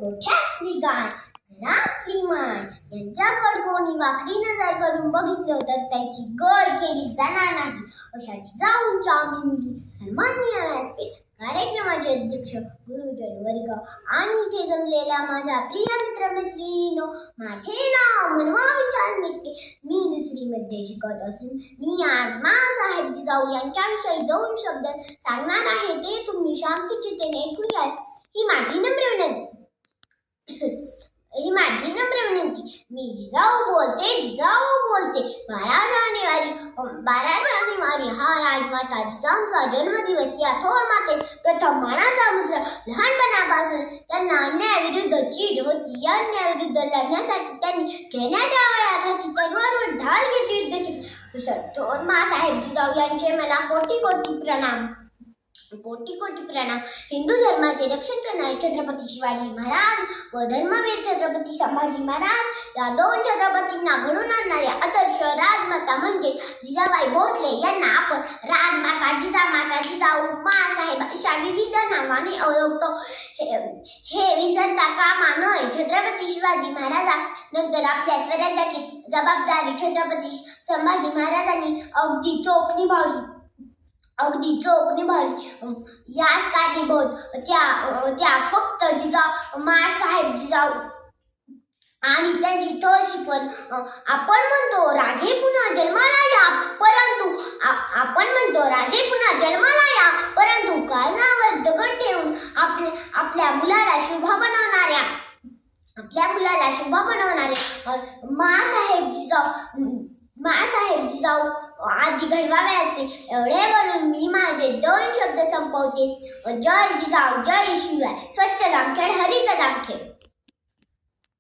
गोठ्यातली गाय घरातली माय यांच्याकडे कोणी वाकडी नजर करून बघितलं तर त्यांची गय केली जाणार नाही अशा जिजाऊंच्या आम्ही मुली सन्माननीय व्यासपीठ कार्यक्रमाचे अध्यक्ष गुरुजन वर्ग आणि इथे जमलेल्या माझ्या प्रिय मित्रमैत्रिणींनो, माझे नाव मनवा विशाल मिटके. मी 2री मध्ये शिकत असून मी आज माँसाहेब जिजाऊ यांच्याविषयी 2 शब्द सांगणार आहे. ते तुम्ही शांतचित्तेने ऐकूया. ही माझी नम्र विनंती. मी जिजाऊ बोलते. 12 जानेवारी हा राजमाता जिजाऊंचा जन्मदिवस. या थोर मातेस प्रथम मानाचा मुद्रा. लहानपणापासून त्यांना अन्यायाविरुद्ध चीड होती. या अन्यायाविरुद्ध लढण्यासाठी त्यांनी खेळण्याच्या वयात तलवारवर ढाल घेत युद्ध शिकले. थोर माँसाहेब जिजाऊ यांचे मला कोटी कोटी प्रणाम. हिंदू धर्माचे रक्षण करणारे छत्रपती शिवाजी महाराज व धर्मवीर छत्रपती संभाजी महाराज या 2 छत्रपतींना घडून आणणाऱ्या आदर्श राजमाता म्हणजे जिजाबाई भोसले यांना आपण राजमाता, जिजाऊ, माँसाहेब अशा विविध नावाने ओळखतो. हे विसरता कामा नये. छत्रपती शिवाजी महाराजांनंतर आपल्या स्वराज्याची जबाबदारी छत्रपती संभाजी महाराजांनी अगदी चोख निभावली. याच कारणीभूत त्या फक्त माँसाहेब जिजाऊ आणि त्यांची थोर शिकवण. आपण म्हणतो राजे पुन्हा जन्माला या, परंतु काळजावर दगड ठेवून आपल्या मुलाला शुभ बनवणाऱ्या माँसाहेब जिजाऊ आधी घडवावे लागते. एवढे बोलून मी माझे 2 शब्द संपवते. जय जिजाऊ, जय शिवराय. स्वच्छ जामखेड, हरित जामखेड.